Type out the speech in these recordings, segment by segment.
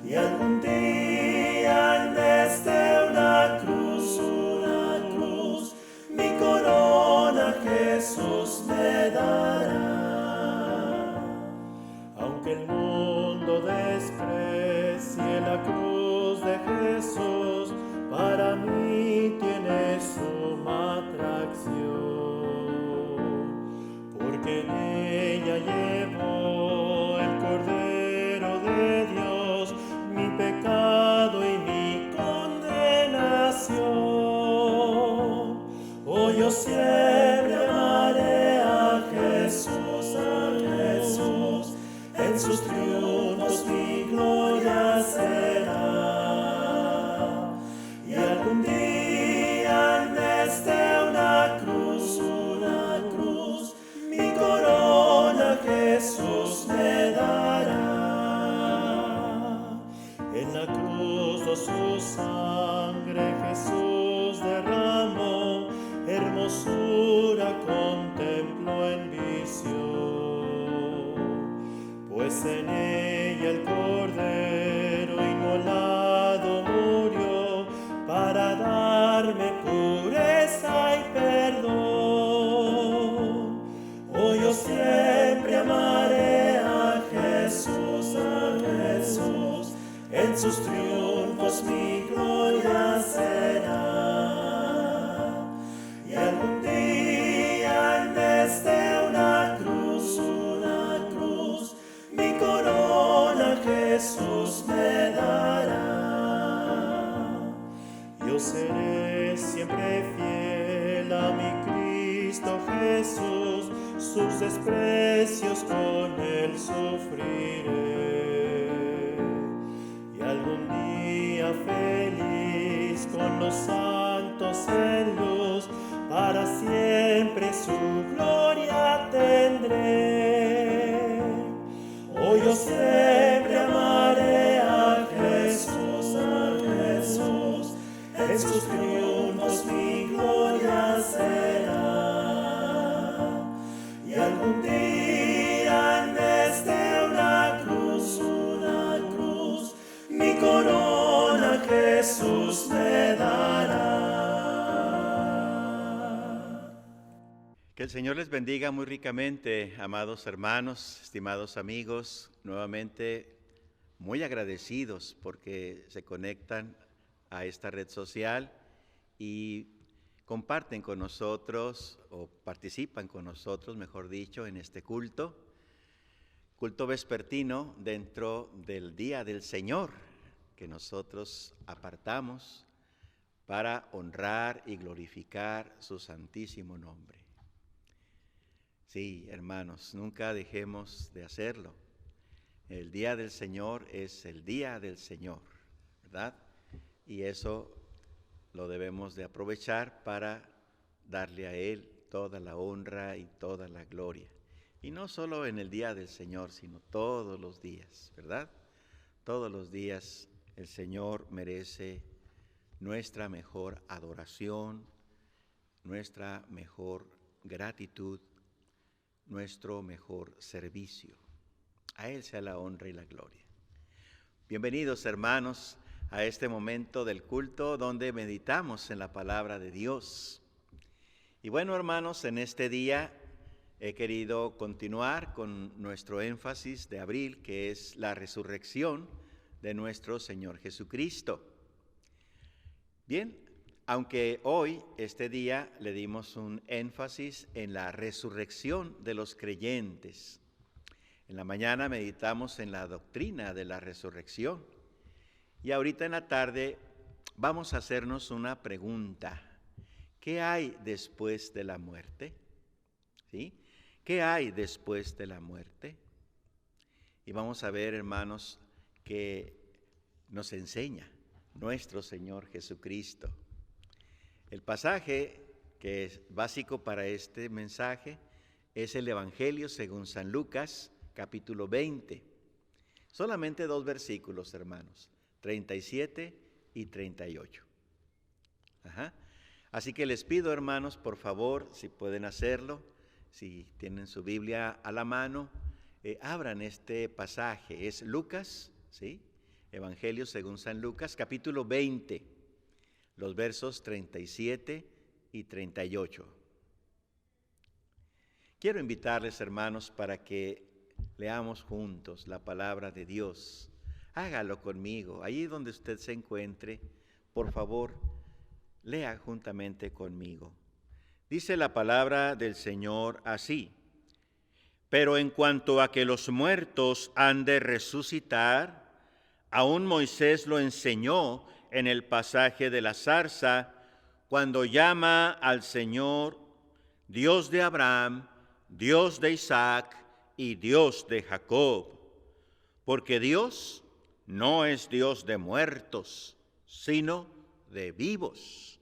y algún día en vez de una cruz, mi corona Jesús me dará. Aunque el mundo desprecie la cruz de Jesús, para mí tiene suma atracción, porque en ella llevó el Cordero de Dios mi pecado y mi condenación. Oh, yo siempre amaré a Jesús, en sus triunfos mi gloria será. Y algún día en vez de una cruz, mi corona Jesús me dará. En la cruz su sangre Jesús derramó, hermosura contempló en visión, pues en ella el Cordero inmolado murió para darme pureza y perdón. Oh, yo siempre amaré a Jesús, en sus triunfos mi gloria será. Y algún día en vez de una cruz, mi corona Jesús me dará. Yo seré siempre fiel a mi Cristo Jesús, sus desprecios con él sufriré. Y algún día feliz con los santos en luz, para siempre su gloria tendré. Oh, yo siempre amaré a Jesús, en sus triunfos mi gloria será. Y algún día en vez de una cruz, mi corona Jesús me dará. Que el Señor les bendiga muy ricamente, amados hermanos, estimados amigos, nuevamente muy agradecidos porque se conectan a esta red social y comparten con nosotros o participan con nosotros, mejor dicho, en este culto vespertino dentro del Día del Señor que nosotros apartamos para honrar y glorificar su santísimo nombre. Sí, hermanos, nunca dejemos de hacerlo. El Día del Señor es el Día del Señor, ¿verdad? Y eso lo debemos de aprovechar para darle a Él toda la honra y toda la gloria. Y no solo en el Día del Señor, sino todos los días, ¿verdad? Todos los días el Señor merece nuestra mejor adoración, nuestra mejor gratitud, nuestro mejor servicio. A Él sea la honra y la gloria. Bienvenidos, hermanos, a este momento del culto donde meditamos en la palabra de Dios. Y bueno, hermanos, en este día he querido continuar con nuestro énfasis de abril, que es la resurrección de nuestro Señor Jesucristo. Bien, aunque hoy, este día, le dimos un énfasis en la resurrección de los creyentes. En la mañana meditamos en la doctrina de la resurrección. Y ahorita en la tarde vamos a hacernos una pregunta. ¿Qué hay después de la muerte? ¿Sí? ¿Qué hay después de la muerte? Y vamos a ver, hermanos, que nos enseña nuestro Señor Jesucristo. El pasaje que es básico para este mensaje es el Evangelio según San Lucas, capítulo 20. Solamente 2 versículos, hermanos, 37 y 38. Así que les pido, hermanos, por favor, si pueden hacerlo, si tienen su Biblia a la mano, abran este pasaje. Es Lucas, ¿sí? Evangelio según San Lucas, capítulo 20, los versos 37 y 38. Quiero invitarles, hermanos, para que leamos juntos la palabra de Dios. Hágalo conmigo. Allí donde usted se encuentre, por favor, lea juntamente conmigo. Dice la palabra del Señor así: pero en cuanto a que los muertos han de resucitar, aún Moisés lo enseñó en el pasaje de la zarza, cuando llama al Señor Dios de Abraham, Dios de Isaac y Dios de Jacob. Porque Dios no es Dios de muertos, sino de vivos,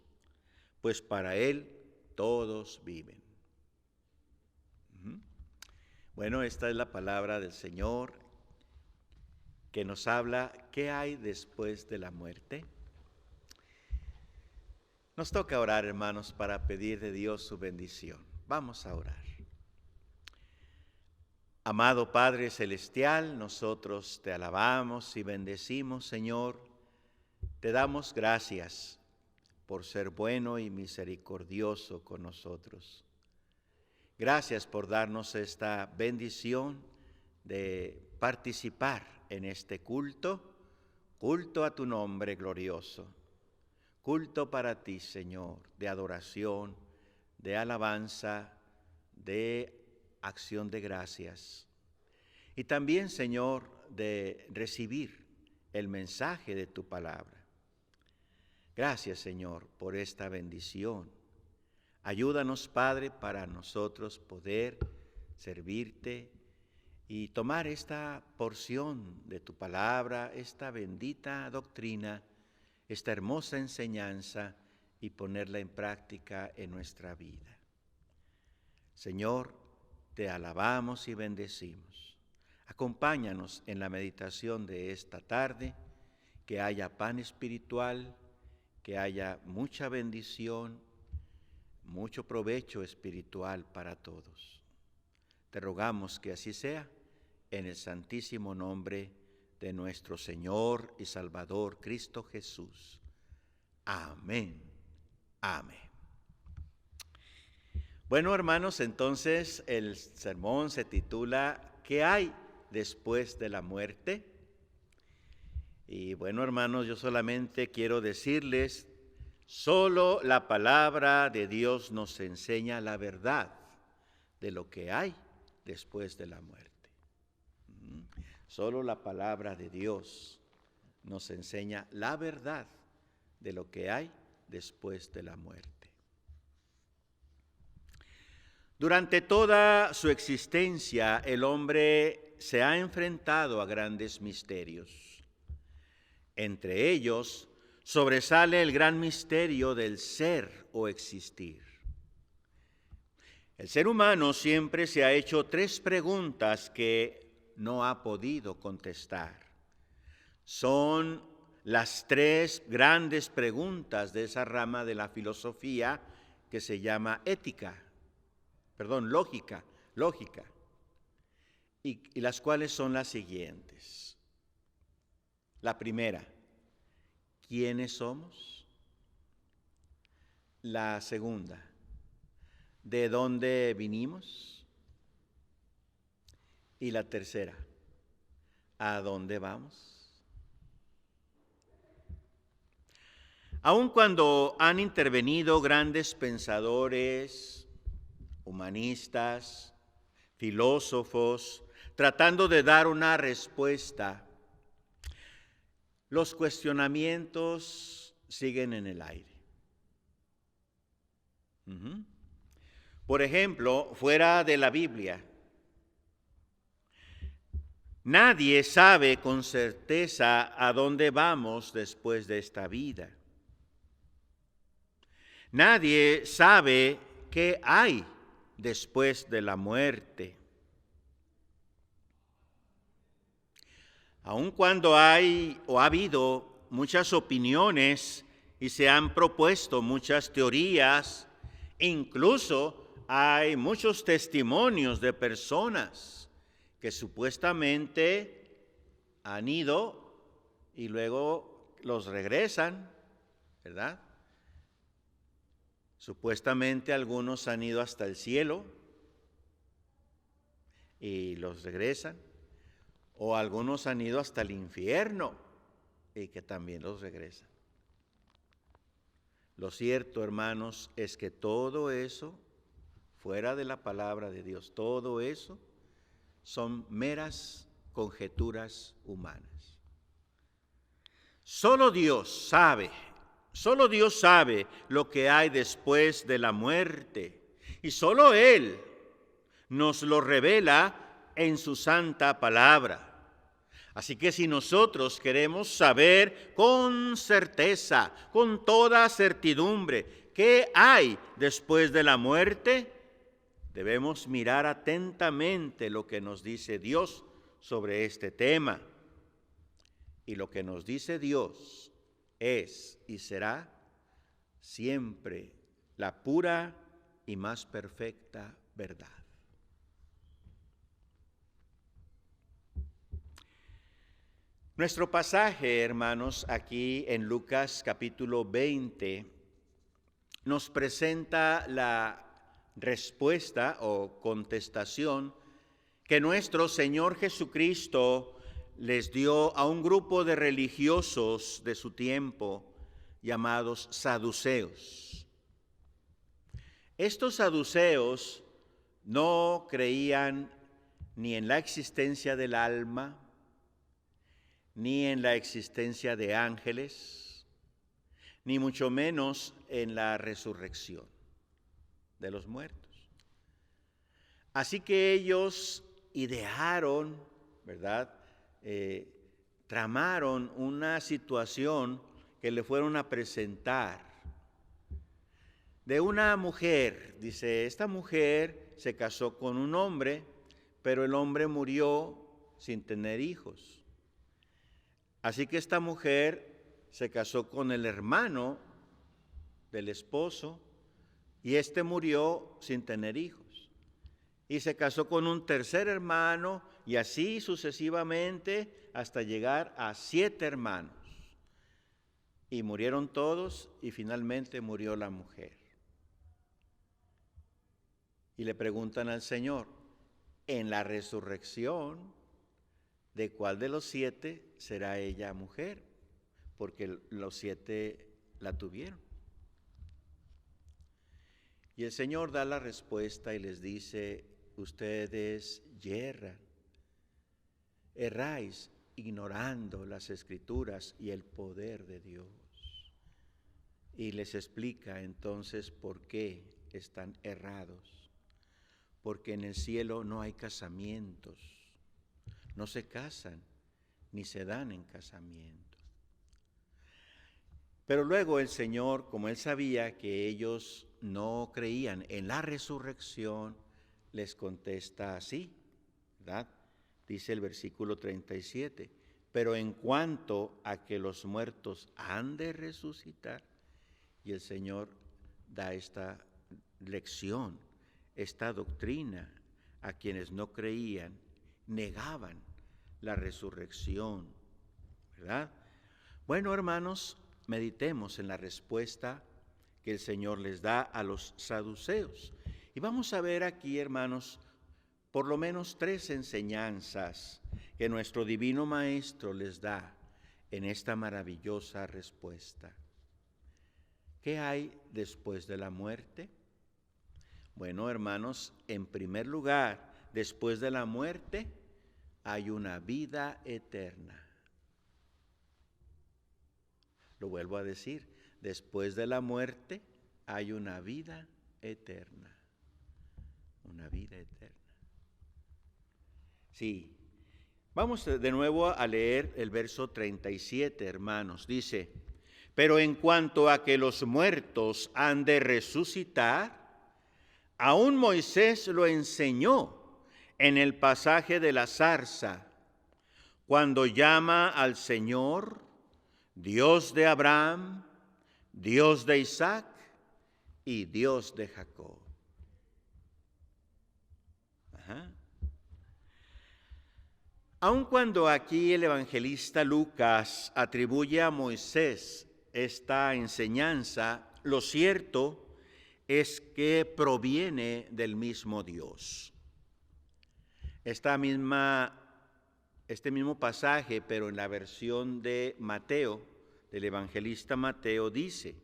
pues para Él todos viven. Bueno, esta es la palabra del Señor que nos habla qué hay después de la muerte. Nos toca orar, hermanos, para pedir de Dios su bendición. Vamos a orar. Amado Padre Celestial, nosotros te alabamos y bendecimos, Señor. Te damos gracias por ser bueno y misericordioso con nosotros. Gracias por darnos esta bendición de participar en este culto a tu nombre glorioso, culto para ti, Señor, de adoración, de alabanza, de acción de gracias. Y también, Señor, de recibir el mensaje de tu palabra. Gracias, Señor, por esta bendición. Ayúdanos, Padre, para nosotros poder servirte y tomar esta porción de tu palabra, esta bendita doctrina, esta hermosa enseñanza y ponerla en práctica en nuestra vida. Señor, te alabamos y bendecimos. Acompáñanos en la meditación de esta tarde, que haya pan espiritual, que haya mucha bendición, mucho provecho espiritual para todos. Te rogamos que así sea, en el santísimo nombre de nuestro Señor y Salvador Cristo Jesús. Amén. Amén. Bueno, hermanos, entonces el sermón se titula ¿qué hay después de la muerte? Y bueno, hermanos, yo solamente quiero decirles, solo la palabra de Dios nos enseña la verdad de lo que hay después de la muerte. Solo la palabra de Dios nos enseña la verdad de lo que hay después de la muerte. Durante toda su existencia, el hombre se ha enfrentado a grandes misterios. Entre ellos, sobresale el gran misterio del ser o existir. El ser humano siempre se ha hecho tres preguntas que no ha podido contestar. Son las tres grandes preguntas de esa rama de la filosofía que se llama lógica, y las cuales son las siguientes. La primera, ¿quiénes somos? La segunda, ¿de dónde vinimos? Y la tercera, ¿a dónde vamos? Aun cuando han intervenido grandes pensadores, humanistas, filósofos, tratando de dar una respuesta, los cuestionamientos siguen en el aire. Por ejemplo, fuera de la Biblia, nadie sabe con certeza a dónde vamos después de esta vida. Nadie sabe qué hay después de la muerte. Aun cuando hay o ha habido muchas opiniones y se han propuesto muchas teorías, incluso hay muchos testimonios de personas que supuestamente han ido y luego los regresan, ¿verdad? Supuestamente algunos han ido hasta el cielo y los regresan, o algunos han ido hasta el infierno y que también los regresan. Lo cierto, hermanos, es que todo eso, fuera de la palabra de Dios, todo eso son meras conjeturas humanas. Solo Dios sabe lo que hay después de la muerte, y solo Él nos lo revela en su santa palabra. Así que si nosotros queremos saber con certeza, con toda certidumbre, qué hay después de la muerte, debemos mirar atentamente lo que nos dice Dios sobre este tema. Y lo que nos dice Dios es y será siempre la pura y más perfecta verdad. Nuestro pasaje, hermanos, aquí en Lucas capítulo 20, nos presenta la respuesta o contestación que nuestro Señor Jesucristo les dio a un grupo de religiosos de su tiempo llamados saduceos. Estos saduceos no creían ni en la existencia del alma, ni en la existencia de ángeles, ni mucho menos en la resurrección de los muertos. Así que ellos idearon, ¿verdad? Tramaron una situación que le fueron a presentar de una mujer. Dice, esta mujer se casó con un hombre, pero el hombre murió sin tener hijos. Así que esta mujer se casó con el hermano del esposo y este murió sin tener hijos. Y se casó con un tercer hermano y así sucesivamente hasta llegar a 7 hermanos. Y murieron todos y finalmente murió la mujer. Y le preguntan al Señor, en la resurrección, ¿de cuál de los 7 será ella mujer? Porque los 7 la tuvieron. Y el Señor da la respuesta y les dice, ustedes erráis ignorando las Escrituras y el poder de Dios. Y les explica entonces por qué están errados. Porque en el cielo no hay casamientos. No se casan ni se dan en casamiento. Pero luego el Señor, como Él sabía que ellos no creían en la resurrección, les contesta así, ¿verdad? Dice el versículo 37, pero en cuanto a que los muertos han de resucitar, y el Señor da esta lección, esta doctrina a quienes no creían, negaban la resurrección, ¿verdad? Bueno, hermanos, meditemos en la respuesta que el Señor les da a los saduceos. Y vamos a ver aquí, hermanos, por lo menos 3 enseñanzas que nuestro Divino Maestro les da en esta maravillosa respuesta. ¿Qué hay después de la muerte? Bueno, hermanos, en primer lugar, después de la muerte hay una vida eterna. Lo vuelvo a decir, después de la muerte hay una vida eterna. Una vida eterna. Sí, vamos de nuevo a leer el verso 37, hermanos. Dice, pero en cuanto a que los muertos han de resucitar, aún Moisés lo enseñó en el pasaje de la zarza, cuando llama al Señor, Dios de Abraham, Dios de Isaac y Dios de Jacob. Aun cuando aquí el evangelista Lucas atribuye a Moisés esta enseñanza, lo cierto es que proviene del mismo Dios. Este mismo pasaje, pero en la versión de Mateo, del evangelista Mateo, dice: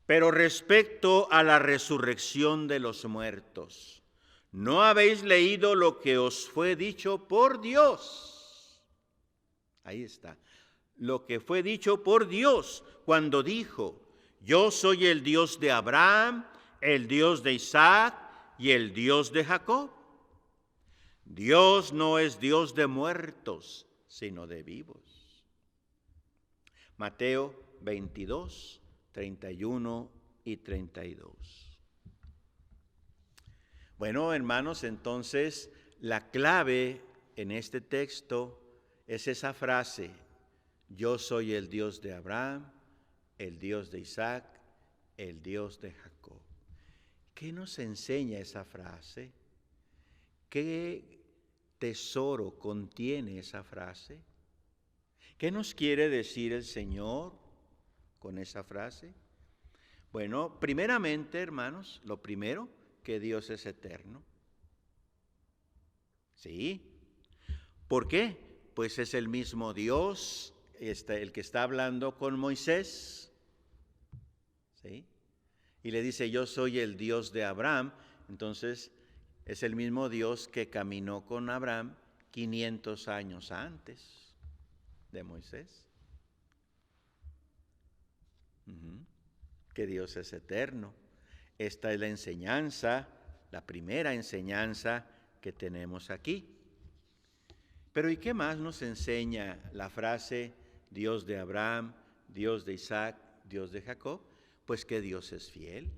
pero respecto a la resurrección de los muertos, ¿no habéis leído lo que os fue dicho por Dios? Ahí está. Lo que fue dicho por Dios cuando dijo: yo soy el Dios de Abraham, el Dios de Isaac y el Dios de Jacob. Dios no es Dios de muertos, sino de vivos. Mateo 22, 31 y 32. Bueno, hermanos, entonces la clave en este texto es esa frase: yo soy el Dios de Abraham, el Dios de Isaac, el Dios de Jacob. ¿Qué nos enseña esa frase? ¿Qué tesoro contiene esa frase? ¿Qué nos quiere decir el Señor con esa frase? Bueno, primeramente, hermanos, lo primero, que Dios es eterno. ¿Sí? ¿Por qué? Pues es el mismo Dios, el que está hablando con Moisés. ¿Sí? Y le dice: yo soy el Dios de Abraham. Entonces, es el mismo Dios que caminó con Abraham 500 años antes de Moisés. Que Dios es eterno. Esta es la enseñanza, la primera enseñanza que tenemos aquí. Pero ¿y qué más nos enseña la frase Dios de Abraham, Dios de Isaac, Dios de Jacob? Pues que Dios es fiel.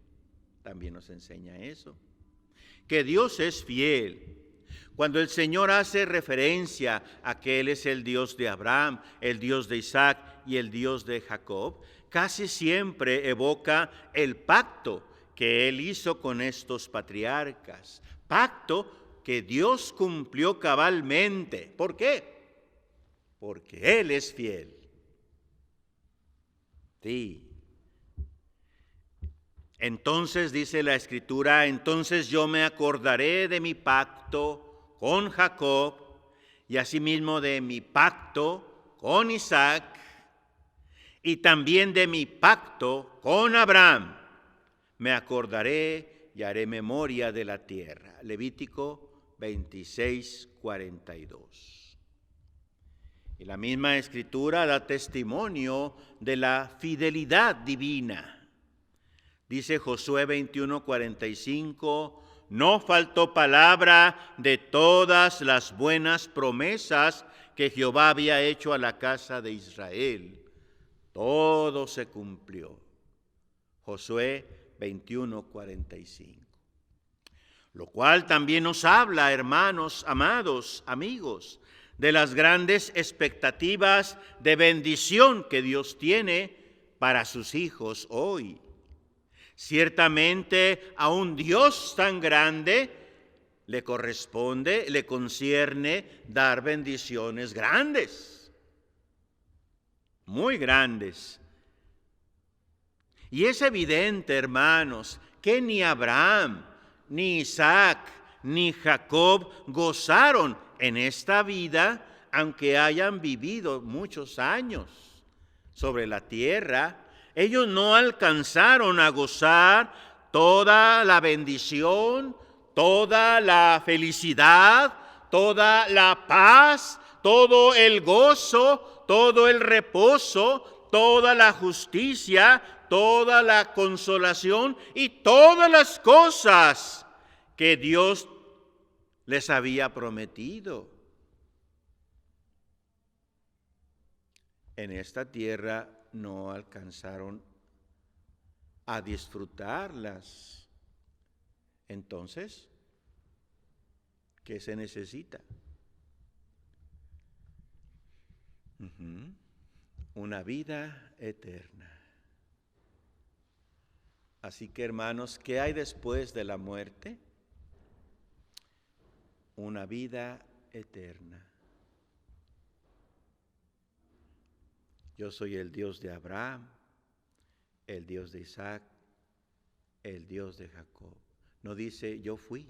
También nos enseña eso. Que Dios es fiel. Cuando el Señor hace referencia a que Él es el Dios de Abraham, el Dios de Isaac y el Dios de Jacob, casi siempre evoca el pacto que Él hizo con estos patriarcas. Pacto que Dios cumplió cabalmente. ¿Por qué? Porque Él es fiel. Sí. Entonces dice la Escritura: entonces yo me acordaré de mi pacto con Jacob y asimismo de mi pacto con Isaac y también de mi pacto con Abraham. Me acordaré y haré memoria de la tierra. Levítico 26, 42. Y la misma Escritura da testimonio de la fidelidad divina. Dice Josué 21, 45, no faltó palabra de todas las buenas promesas que Jehová había hecho a la casa de Israel. Todo se cumplió. Josué 21, 45. Lo cual también nos habla, hermanos, amados, amigos, de las grandes expectativas de bendición que Dios tiene para sus hijos hoy. Ciertamente a un Dios tan grande le corresponde, le concierne dar bendiciones grandes, muy grandes. Y es evidente, hermanos, que ni Abraham, ni Isaac, ni Jacob gozaron en esta vida, aunque hayan vivido muchos años sobre la tierra. Ellos no alcanzaron a gozar toda la bendición, toda la felicidad, toda la paz, todo el gozo, todo el reposo, toda la justicia, toda la consolación y todas las cosas que Dios les había prometido. En esta tierra no alcanzaron a disfrutarlas. Entonces, ¿qué se necesita? Una vida eterna. Así que, hermanos, ¿qué hay después de la muerte? Una vida eterna. Yo soy el Dios de Abraham, el Dios de Isaac, el Dios de Jacob. No dice yo fui,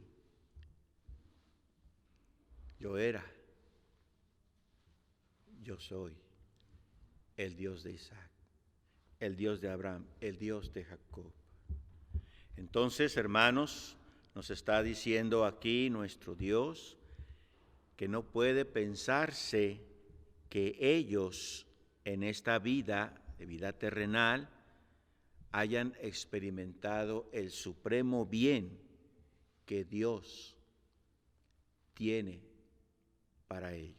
yo era, yo soy el Dios de Isaac, el Dios de Abraham, el Dios de Jacob. Entonces, hermanos, nos está diciendo aquí nuestro Dios que no puede pensarse que ellos en esta vida, de vida terrenal, hayan experimentado el supremo bien que Dios tiene para ellos.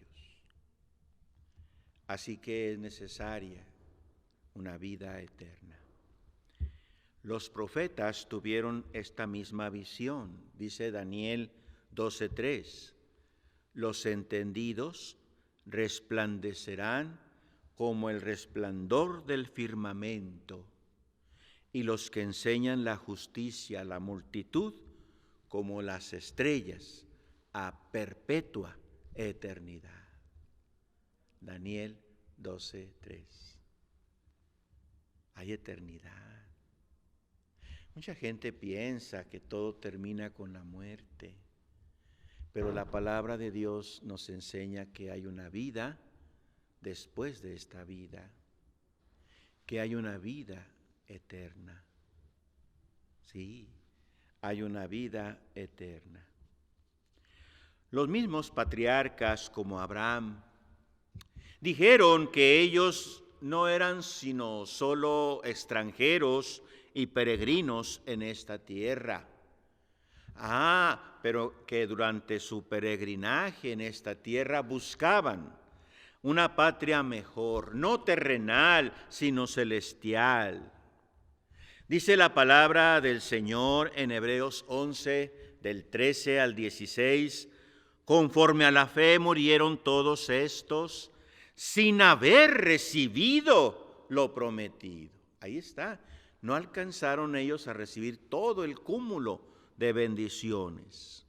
Así que es necesaria una vida eterna. Los profetas tuvieron esta misma visión, dice Daniel 12:3. Los entendidos resplandecerán como el resplandor del firmamento, y los que enseñan la justicia a la multitud como las estrellas a perpetua eternidad. Daniel 12:3. Hay eternidad. Mucha gente piensa que todo termina con la muerte, pero la palabra de Dios nos enseña que hay una vida después de esta vida, que hay una vida eterna. Sí, hay una vida eterna. Los mismos patriarcas como Abraham dijeron que ellos no eran sino solo extranjeros y peregrinos en esta tierra. Pero que durante su peregrinaje en esta tierra buscaban una patria mejor, no terrenal, sino celestial. Dice la palabra del Señor en Hebreos 11, del 13 al 16, conforme a la fe murieron todos estos, sin haber recibido lo prometido. Ahí está, no alcanzaron ellos a recibir todo el cúmulo de bendiciones,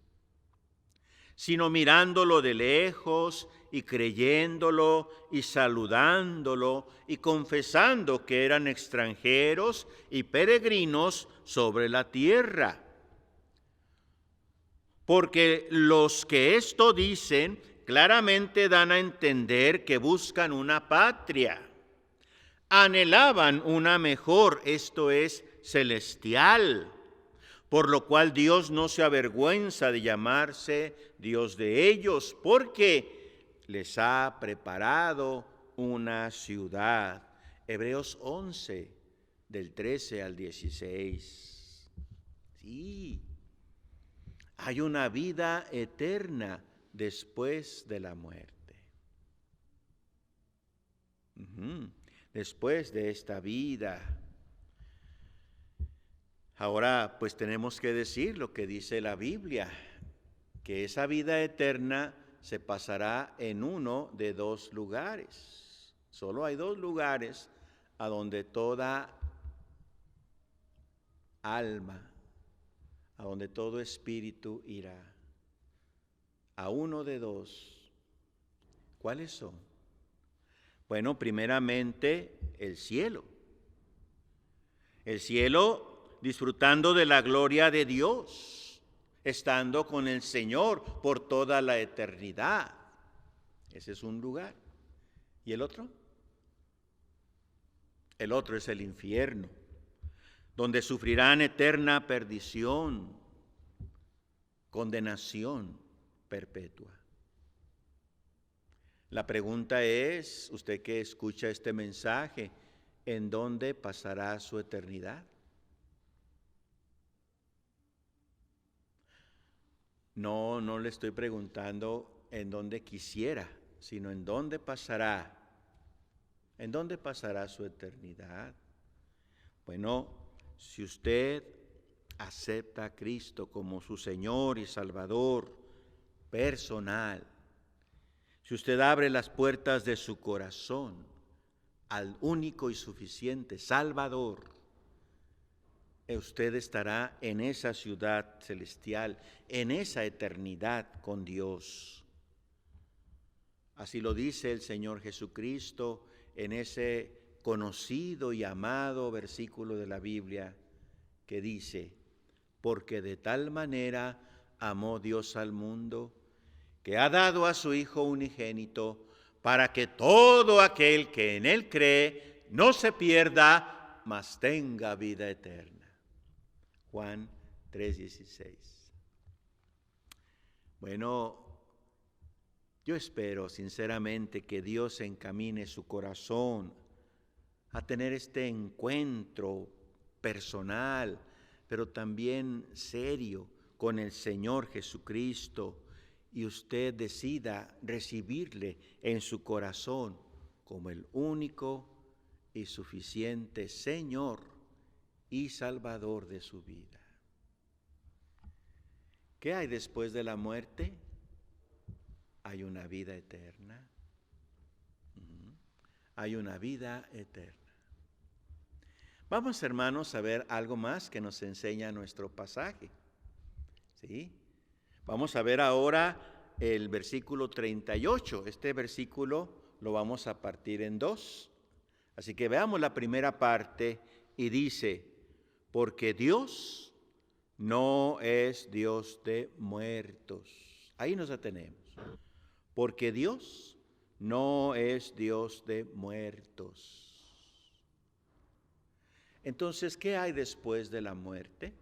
sino mirándolo de lejos y creyéndolo y saludándolo y confesando que eran extranjeros y peregrinos sobre la tierra. Porque los que esto dicen claramente dan a entender que buscan una patria, anhelaban una mejor, esto es, celestial, por lo cual Dios no se avergüenza de llamarse Dios de ellos, porque les ha preparado una ciudad. Hebreos 11, del 13 al 16. Sí, hay una vida eterna después de la muerte. Después de esta vida. Ahora, pues tenemos que decir lo que dice la Biblia, que esa vida eterna se pasará en uno de dos lugares. Solo hay dos lugares a donde toda alma, a donde todo espíritu irá. A uno de dos. ¿Cuáles son? Bueno, primeramente el cielo. El cielo disfrutando de la gloria de Dios, estando con el Señor por toda la eternidad. Ese es un lugar. ¿Y el otro? El otro es el infierno, donde sufrirán eterna perdición, condenación perpetua. La pregunta es, usted que escucha este mensaje, ¿en dónde pasará su eternidad? No le estoy preguntando en dónde quisiera, sino en dónde pasará. ¿En dónde pasará su eternidad? Bueno, si usted acepta a Cristo como su Señor y Salvador personal, si usted abre las puertas de su corazón al único y suficiente Salvador, usted estará en esa ciudad celestial, en esa eternidad con Dios. Así lo dice el Señor Jesucristo en ese conocido y amado versículo de la Biblia que dice: porque de tal manera amó Dios al mundo, que ha dado a su Hijo unigénito, para que todo aquel que en Él cree no se pierda, mas tenga vida eterna. Juan 3:16. Bueno, yo espero sinceramente que Dios encamine su corazón a tener este encuentro personal, pero también serio con el Señor Jesucristo, y usted decida recibirle en su corazón como el único y suficiente Señor y Salvador de su vida. ¿Qué hay después de la muerte? Hay una vida eterna. Hay una vida eterna. Vamos, hermanos, a ver algo más que nos enseña nuestro pasaje. ¿Sí? Vamos a ver ahora el versículo 38. Este versículo lo vamos a partir en dos. Así que veamos la primera parte y dice: porque Dios no es Dios de muertos. Ahí nos detenemos. Porque Dios no es Dios de muertos. Entonces, ¿qué hay después de la muerte?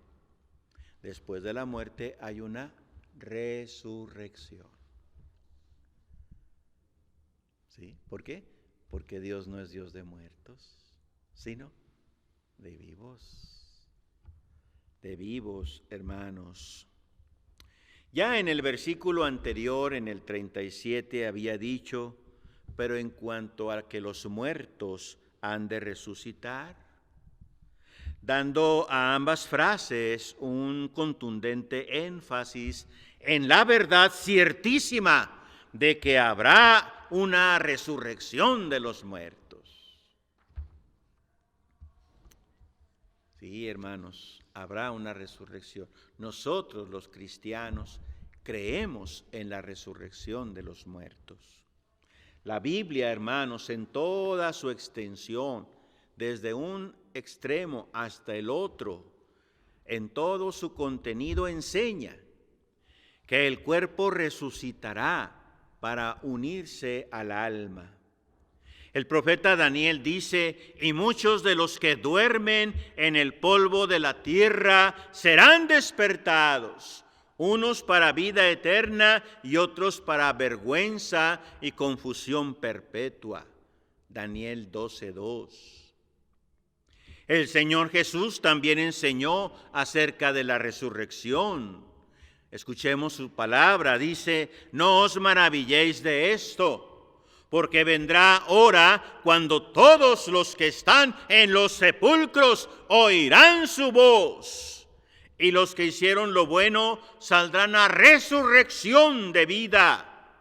Después de la muerte hay una resurrección. ¿Sí? ¿Por qué? Porque Dios no es Dios de muertos, sino de vivos. De vivos, hermanos. Ya en el versículo anterior, en el 37, había dicho: pero en cuanto a que los muertos han de resucitar, dando a ambas frases un contundente énfasis en la verdad ciertísima de que habrá una resurrección de los muertos. Sí, hermanos, habrá una resurrección. Nosotros, los cristianos, creemos en la resurrección de los muertos. La Biblia, hermanos, en toda su extensión, desde un extremo hasta el otro, en todo su contenido enseña que el cuerpo resucitará para unirse al alma. El profeta Daniel dice: y muchos de los que duermen en el polvo de la tierra serán despertados, unos para vida eterna y otros para vergüenza y confusión perpetua. Daniel 12:2. El Señor Jesús también enseñó acerca de la resurrección. Escuchemos su palabra. Dice: no os maravilléis de esto, porque vendrá hora cuando todos los que están en los sepulcros oirán su voz, y los que hicieron lo bueno saldrán a resurrección de vida,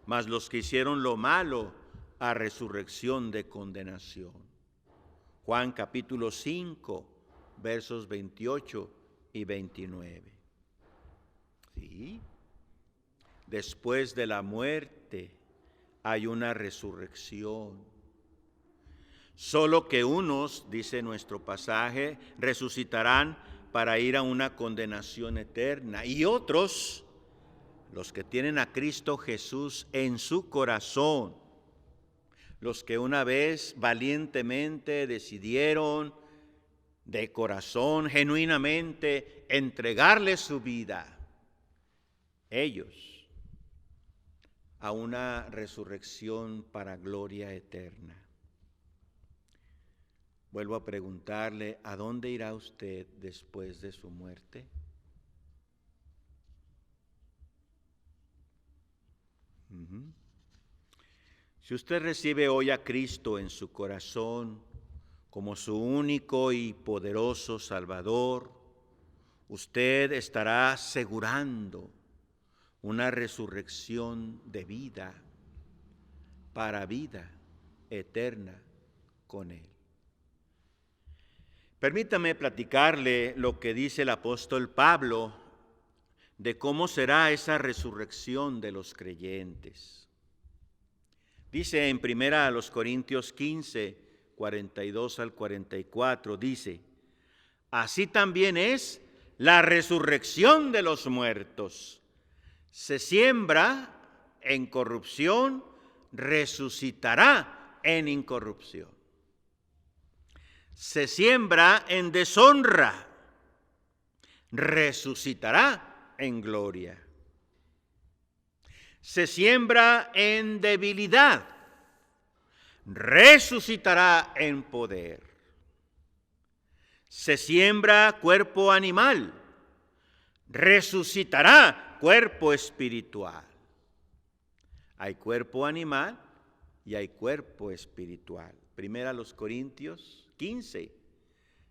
mas los que hicieron lo malo a resurrección de condenación. Juan capítulo 5, versos 28 y 29. ¿Sí? Después de la muerte hay una resurrección. Solo que unos, dice nuestro pasaje, resucitarán para ir a una condenación eterna, y otros, los que tienen a Cristo Jesús en su corazón, los que una vez valientemente decidieron de corazón, genuinamente, entregarle su vida, ellos a una resurrección para gloria eterna. Vuelvo a preguntarle: ¿a dónde irá usted después de su muerte? Si usted recibe hoy a Cristo en su corazón como su único y poderoso Salvador, usted estará asegurando una resurrección de vida para vida eterna con Él. Permítame platicarle lo que dice el apóstol Pablo de cómo será esa resurrección de los creyentes. Dice en 1 Corintios 15, 42 al 44, dice: así también es la resurrección de los muertos. Se siembra en corrupción, resucitará en incorrupción. Se siembra en deshonra, resucitará en gloria. Se siembra en debilidad, resucitará en poder. Se siembra cuerpo animal, resucitará cuerpo espiritual. Hay cuerpo animal y hay cuerpo espiritual. 1 Corintios 15,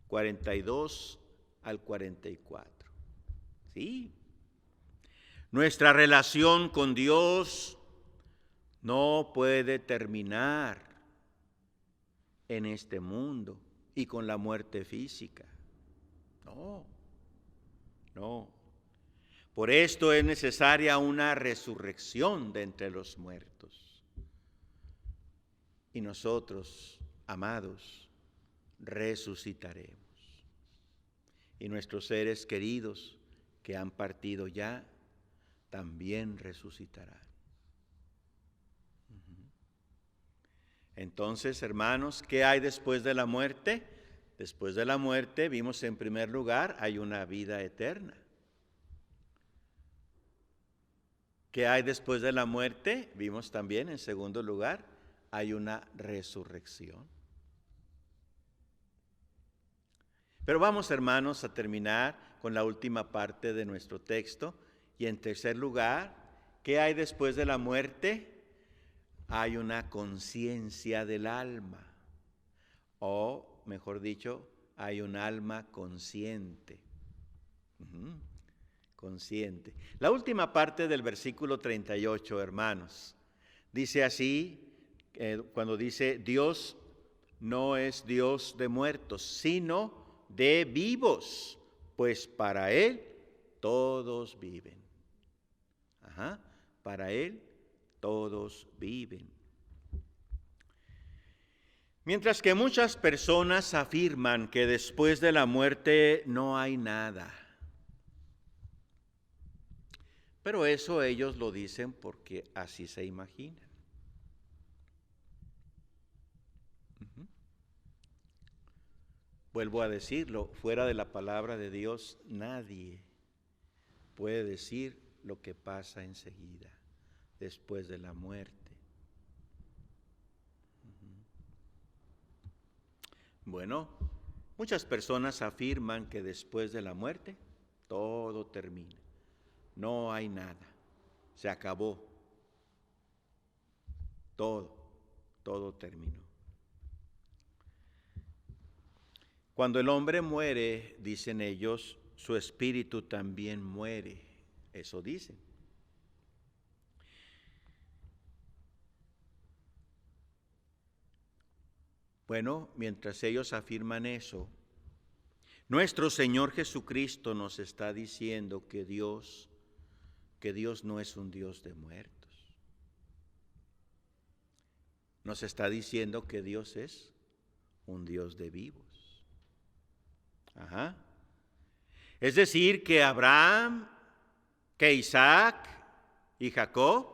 42 al 44. ¿Sí? Nuestra relación con Dios no puede terminar en este mundo y con la muerte física. No. Por esto es necesaria una resurrección de entre los muertos. Y nosotros, amados, resucitaremos. Y nuestros seres queridos que han partido ya, también resucitarán. Entonces, hermanos, ¿qué hay después de la muerte? Después de la muerte, vimos en primer lugar, hay una vida eterna. ¿Qué hay después de la muerte? Vimos también en segundo lugar, hay una resurrección. Pero vamos, hermanos, a terminar con la última parte de nuestro texto. Y en tercer lugar, ¿qué hay después de la muerte? Hay una conciencia del alma, o mejor dicho, hay un alma consciente. Consciente. La última parte del versículo 38, hermanos, dice así, cuando dice: Dios no es Dios de muertos, sino de vivos, pues para Él todos viven. Para Él todos viven. Mientras que muchas personas afirman que después de la muerte no hay nada. Pero eso ellos lo dicen porque así se imaginan. Vuelvo a decirlo, fuera de la palabra de Dios, nadie puede decir lo que pasa enseguida, después de la muerte. Bueno, muchas personas afirman que después de la muerte todo termina. No hay nada. Se acabó. Todo terminó. Cuando el hombre muere, dicen ellos, su espíritu también muere. Eso dicen. Bueno, mientras ellos afirman eso, nuestro Señor Jesucristo nos está diciendo que Dios no es un Dios de muertos. Nos está diciendo que Dios es un Dios de vivos. Es decir, que Abraham, que Isaac y Jacob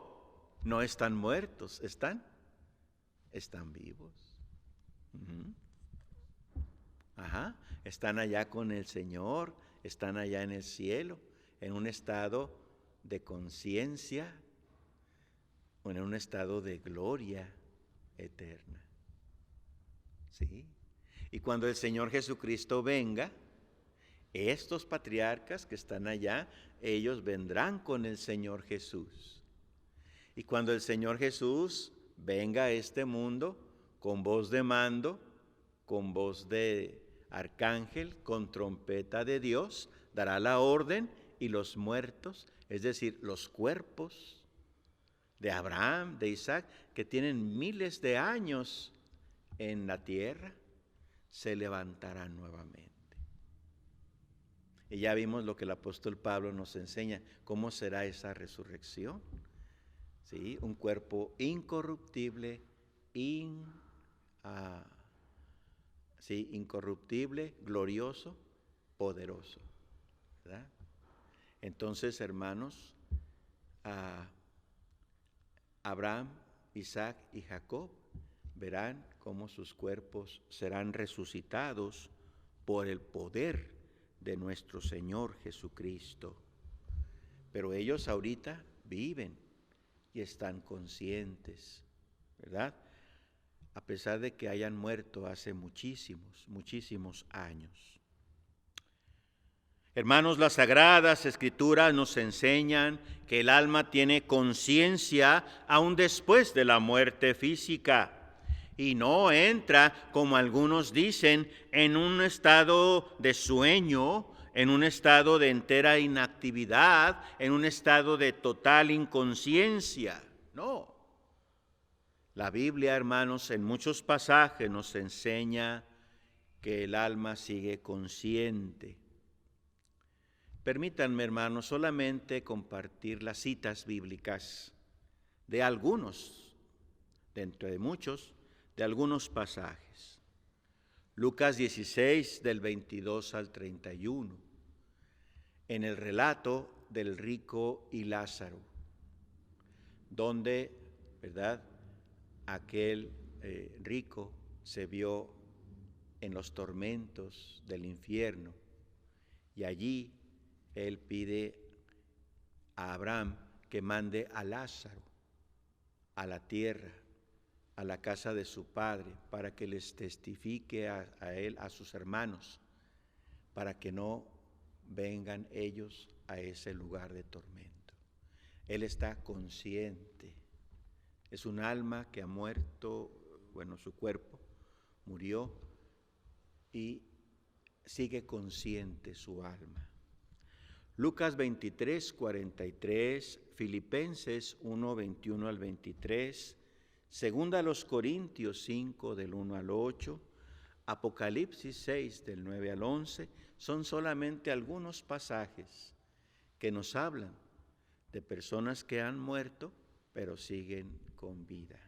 no están muertos, están vivos. Están allá con el Señor, están allá en el cielo, en un estado de conciencia, o en un estado de gloria eterna. ¿Sí? Y cuando el Señor Jesucristo venga, estos patriarcas que están allá, ellos vendrán con el Señor Jesús. Y cuando el Señor Jesús venga a este mundo, con voz de mando, con voz de arcángel, con trompeta de Dios, dará la orden, y los muertos, es decir, los cuerpos de Abraham, de Isaac, que tienen miles de años en la tierra, se levantarán nuevamente. Y ya vimos lo que el apóstol Pablo nos enseña, cómo será esa resurrección. ¿sí? Un cuerpo incorruptible, incorruptible, glorioso, poderoso, ¿verdad? Entonces, hermanos, Abraham, Isaac y Jacob verán cómo sus cuerpos serán resucitados por el poder de nuestro Señor Jesucristo. Pero ellos ahorita viven y están conscientes, ¿verdad? A pesar de que hayan muerto hace muchísimos años. Hermanos, las Sagradas Escrituras nos enseñan que el alma tiene conciencia aún después de la muerte física y no entra, como algunos dicen, en un estado de sueño, en un estado de entera inactividad, en un estado de total inconsciencia. No. La Biblia, hermanos, en muchos pasajes nos enseña que el alma sigue consciente. Permítanme, hermanos, solamente compartir las citas bíblicas de algunos, dentro de muchos, de algunos pasajes. Lucas 16, del 22 al 31, en el relato del rico y Lázaro, donde, ¿verdad?, aquel rico se vio en los tormentos del infierno y allí él pide a Abraham que mande a Lázaro a la tierra, a la casa de su padre, para que les testifique a él, a sus hermanos, para que no vengan ellos a ese lugar de tormento. Él está consciente. Es un alma que ha muerto, su cuerpo murió y sigue consciente su alma. Lucas 23, 43, Filipenses 1, 21 al 23, segunda a los Corintios 5, del 1 al 8, Apocalipsis 6, del 9 al 11, son solamente algunos pasajes que nos hablan de personas que han muerto, pero siguen con vida,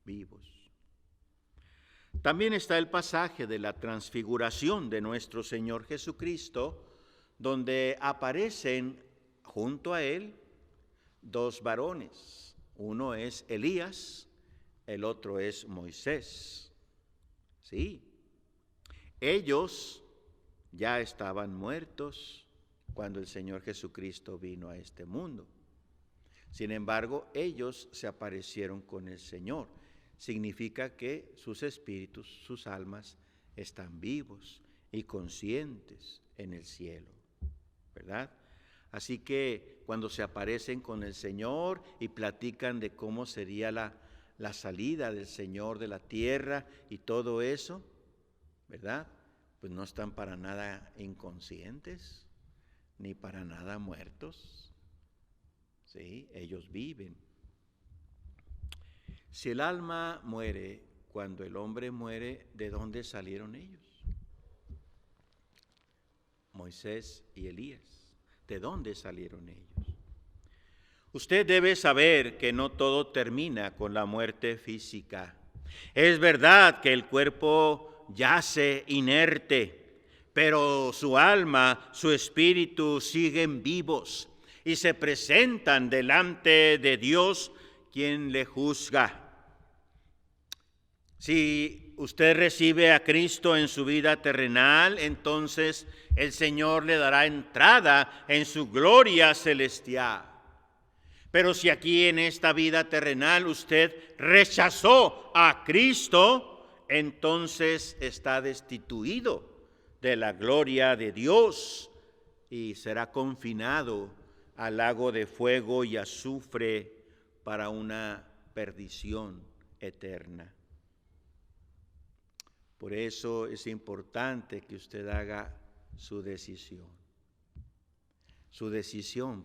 vivos. También está el pasaje de la transfiguración de nuestro Señor Jesucristo, donde aparecen junto a él dos varones. Uno es Elías, el otro es Moisés. Sí, ellos ya estaban muertos cuando el Señor Jesucristo vino a este mundo. Sin embargo, ellos se aparecieron con el Señor. Significa que sus espíritus, sus almas, están vivos y conscientes en el cielo, ¿verdad? Así que cuando se aparecen con el Señor y platican de cómo sería la salida del Señor de la tierra y todo eso, ¿verdad? Pues no están para nada inconscientes, ni para nada muertos. Sí, ellos viven. Si el alma muere, cuando el hombre muere, ¿de dónde salieron ellos? Moisés y Elías. ¿De dónde salieron ellos? Usted debe saber que no todo termina con la muerte física. Es verdad que el cuerpo yace inerte, pero su alma, su espíritu siguen vivos y se presentan delante de Dios, quien le juzga. Si usted recibe a Cristo en su vida terrenal, entonces el Señor le dará entrada en su gloria celestial. Pero si aquí en esta vida terrenal usted rechazó a Cristo, entonces está destituido de la gloria de Dios y será confinado al lago de fuego y azufre para una perdición eterna. Por eso es importante que usted haga su decisión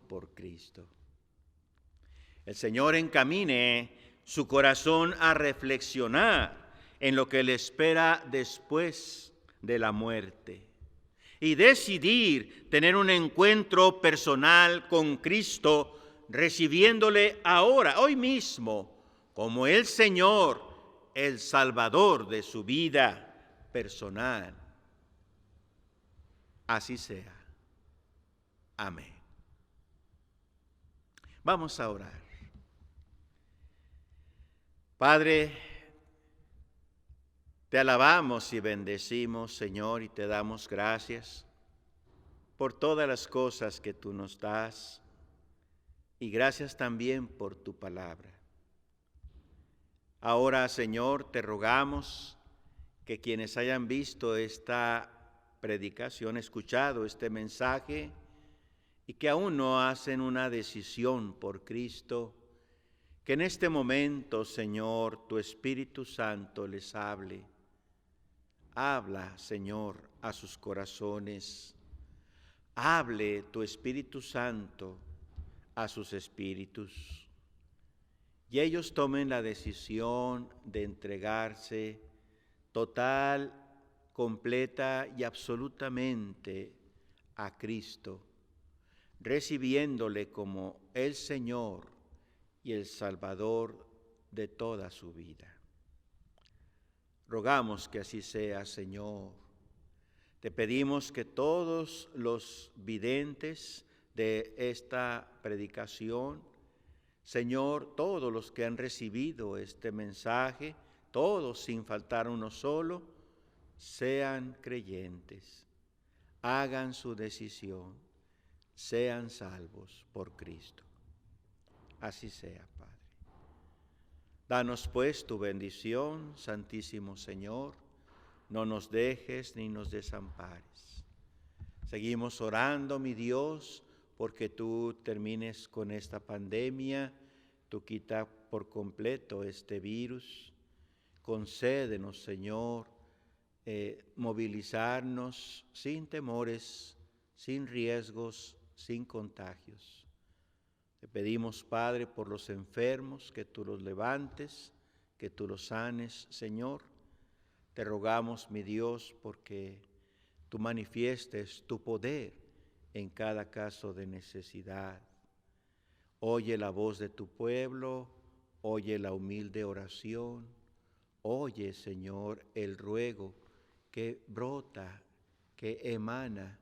por Cristo. El Señor encamine su corazón a reflexionar en lo que le espera después de la muerte y decidir tener un encuentro personal con Cristo recibiéndole ahora, hoy mismo, como el Señor, el Salvador de su vida personal. Así sea. Amén. Vamos a orar. Padre, te alabamos y bendecimos, Señor, y te damos gracias por todas las cosas que tú nos das, y gracias también por tu palabra. Ahora, Señor, te rogamos que quienes hayan visto esta predicación, escuchado este mensaje, y que aún no hacen una decisión por Cristo, que en este momento, Señor, tu Espíritu Santo les hable. Habla, Señor, a sus corazones. Hable tu Espíritu Santo a sus espíritus. Y ellos tomen la decisión de entregarse total, completa y absolutamente a Cristo, recibiéndole como el Señor y el Salvador de toda su vida. Rogamos que así sea, Señor. Te pedimos que todos los videntes de esta predicación, Señor, todos los que han recibido este mensaje, todos sin faltar uno solo, sean creyentes, hagan su decisión, sean salvos por Cristo. Así sea, Padre. Danos pues tu bendición, Santísimo Señor, no nos dejes ni nos desampares. Seguimos orando, mi Dios, porque tú termines con esta pandemia, tú quita por completo este virus. Concédenos, Señor, movilizarnos sin temores, sin riesgos, sin contagios. Te pedimos, Padre, por los enfermos, que tú los levantes, que tú los sanes, Señor. Te rogamos, mi Dios, porque tú manifiestes tu poder en cada caso de necesidad. Oye la voz de tu pueblo, oye la humilde oración, oye, Señor, el ruego que brota, que emana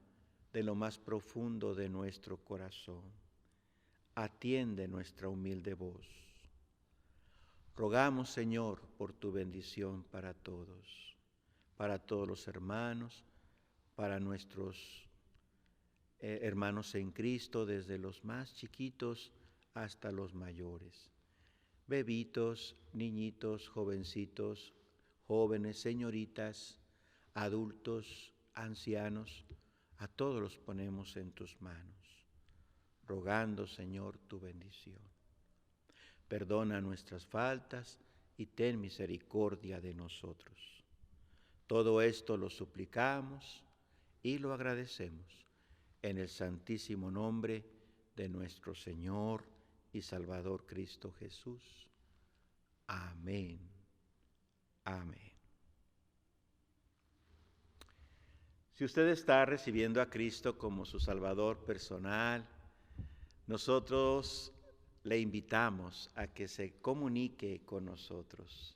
de lo más profundo de nuestro corazón. Atiende nuestra humilde voz. Rogamos, Señor, por tu bendición para todos los hermanos, para nuestros hermanos en Cristo, desde los más chiquitos hasta los mayores. Bebitos, niñitos, jovencitos, jóvenes, señoritas, adultos, ancianos, a todos los ponemos en tus manos, rogando, Señor, tu bendición. Perdona nuestras faltas y ten misericordia de nosotros. Todo esto lo suplicamos y lo agradecemos en el santísimo nombre de nuestro Señor y Salvador Cristo Jesús. Amén. Amén. Si usted está recibiendo a Cristo como su Salvador personal, nosotros le invitamos a que se comunique con nosotros.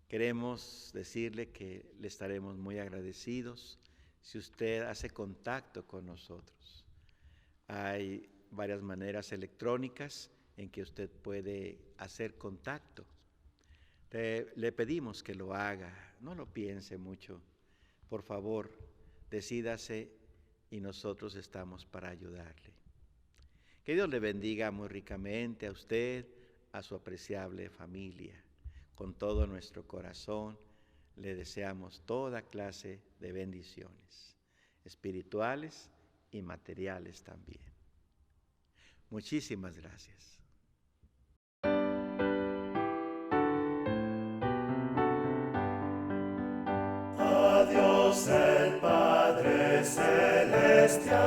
Queremos decirle que le estaremos muy agradecidos si usted hace contacto con nosotros. Hay varias maneras electrónicas en que usted puede hacer contacto. Le pedimos que lo haga, no lo piense mucho. Por favor, decídase y nosotros estamos para ayudarle. Que Dios le bendiga muy ricamente a usted, a su apreciable familia. Con todo nuestro corazón le deseamos toda clase de bendiciones, espirituales y materiales también. Muchísimas gracias. A Dios el Padre Celestial,